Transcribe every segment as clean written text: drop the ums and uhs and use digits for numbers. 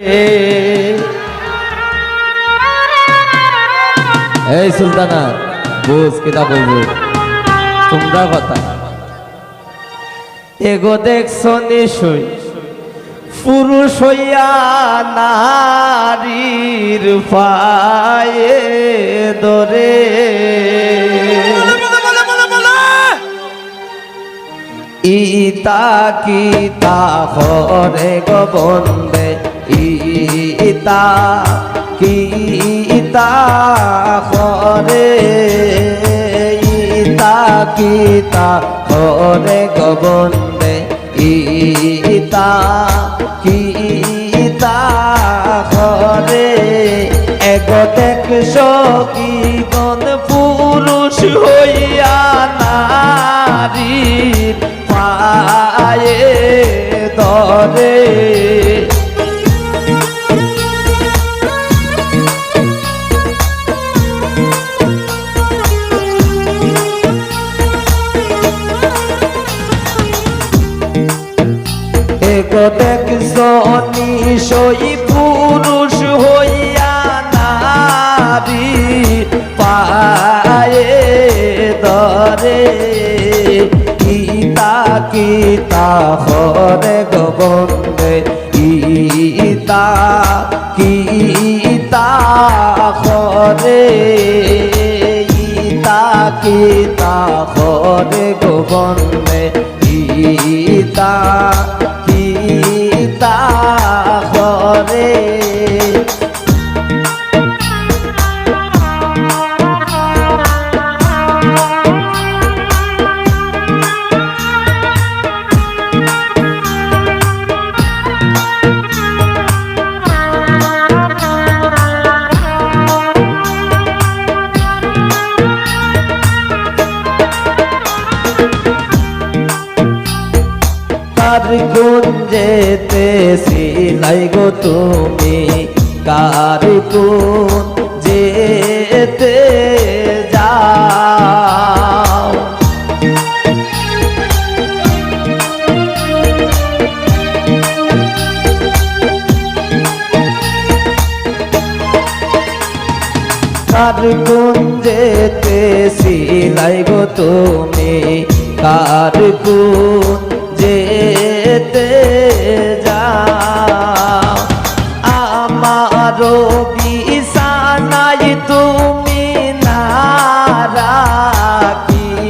এই সুলতানা বুঝ কিতা বলবো তোমরা কথা এগো দেখছো নিশ্চয় পুরুষ হইয়া নারীর পায়ে ধরে ইতা কিতা হরে গোবন্দে ইতা কিতা হরে ইতা কিতা হরে গোবন্দে ইতা কিতা হরে এগো দেখছো কি গণ পুরুষ হইয়া নারীর পায়ে ধরে এগো দেখছো নিশই পুরুষ হইয়া নারী পায়ে ধরে ইতা কিতা হরে গোবন্দে ইতা কিতা হরে ইতা কিতা হরে গোবন্দে ইতা কিতা হরে কার গুঞ্জেতে সিলাই গো তুমি কার গুন যেতে যাও কার গুঞ্জেতে সিলাই গো তুমি কার গুন যেতে যাও আমারও বিছানায় তুমি না রাখিও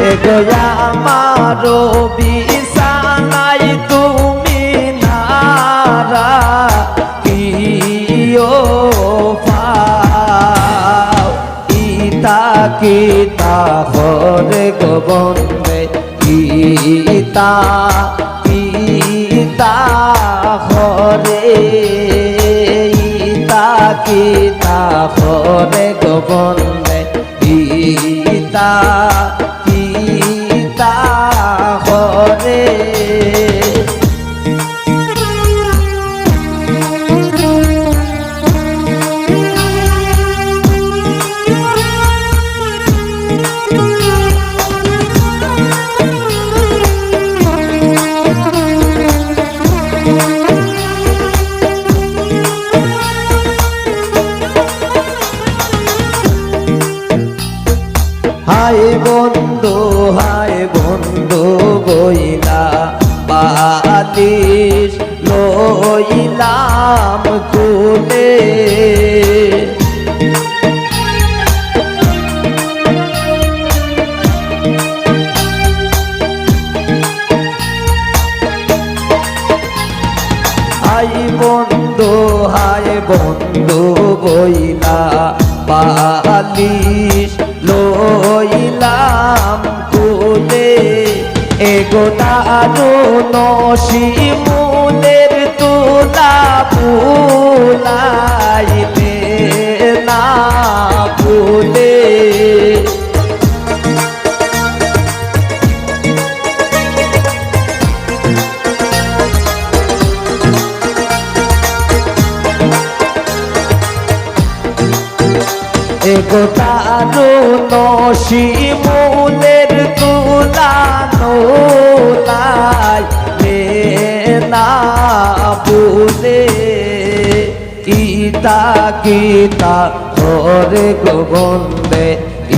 এগো আমারও বিছানায় তুমি না রাখিও পাও ইতা কিতা হরে গোবন্দে ইতা কিতা হরে ইতা কিতা হরে গোবন্দে ইতা কিতা হরে হায় বন্ধু বইলা বালিশ লইলাম কুলে হায় বন্ধু বইলা বালিশ লইলাম কুলে এগো দারুণ শিমুলের তুলা ফুলাইতে না ভুলে এগো দারুণ শিমুলের তুলানো নাই রে না ভুলে ইতা গীতা হরে গোবন্দে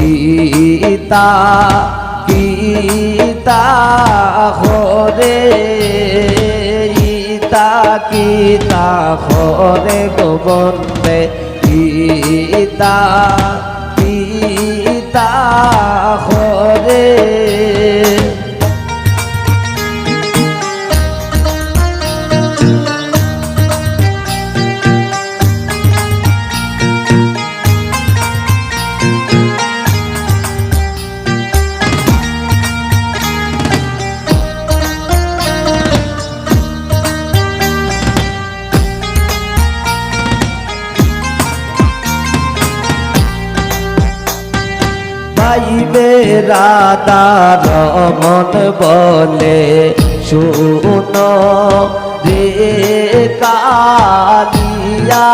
ইতা গীতা হরে ইতা গীতা হরে গোবন্দে গীতা গীতা হরে পাইবে রাধা রমন বলে শুনো রে কালিয়া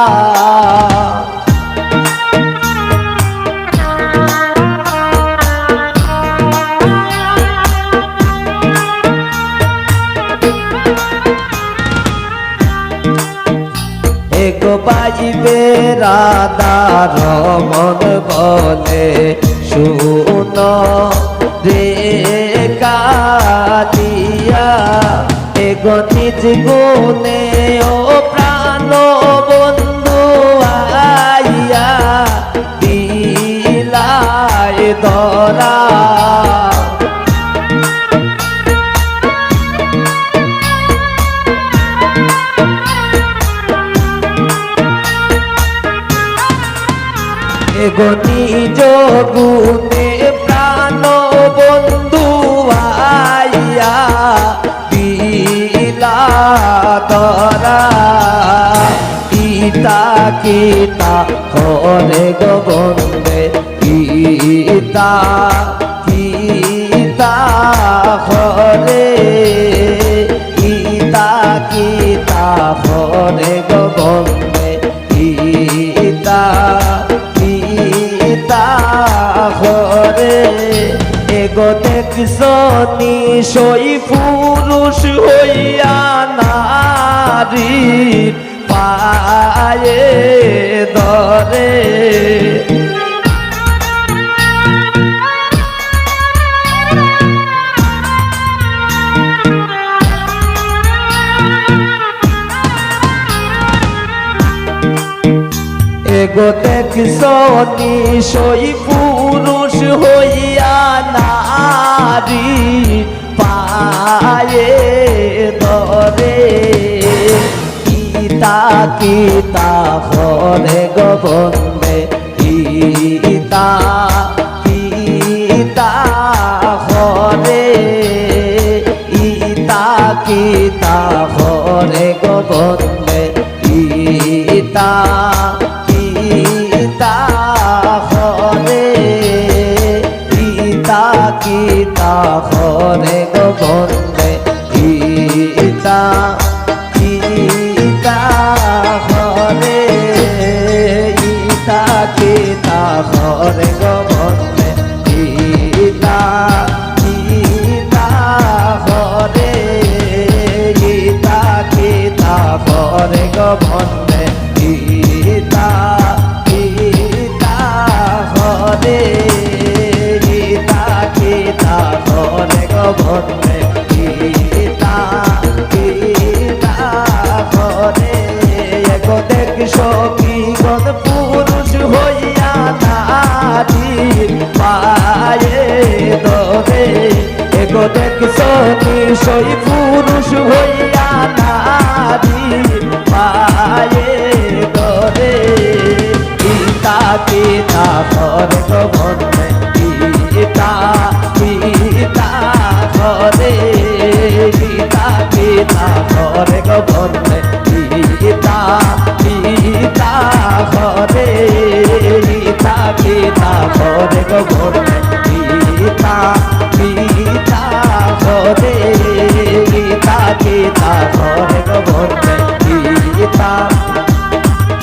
এগো পাইবে রাধা রমন বলে শুনো রে কালিয়া এগো নিজ গুণে ও প্রাণ বন্ধু আইয়া দিলায় ধরা এগো নিজ গুণে প্রাণ বন্ধু আইয়া দিলা ধরা ইতা গীতা হরে গোবন্দে গীতা গীতা হরে গীতা গীতা হরে গোবন্দে গীতা গীতা হরে এগো দেখছ নিশই পুরুষ হইয়া নারী পায়ে ধরে এগো দেখছ নিশই পুরুষ হইয়া নারী পায়ে ধরে গীতা গীতা হরে গোবন্দে গীতা গীতা হরে গীতা গীতা হরে গোবন্দে গীতা গীতা হরে গীতা গীতা হরে গোবন্দে গীতা গীতা হরে গীতা গীতা হরে গোবন্দে গীতা গীতা হরে গীতা গীতা হরে গোবন্দে গীতা গীতা হরে গীতা গীতা হরে গোবন্দে গীতা গীতা হরে এগো দেখছ কি গদ পুরুষ হইয়া নারী পায়ে ধরে এগো দেখছ নিশই পুরুষ হইয়া নারী পায়ে ধরে গীতা গীতা হরে গোবন্দে গীতা গীতা হরে গীতা গীতা হরে গোবন্দে গীতা গীতা হরে গীতা গীতা হরে গোবন্দে গীতা গীতা হরে গীতা গীতা হরে গোবন্দে গীতা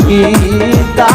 গীতা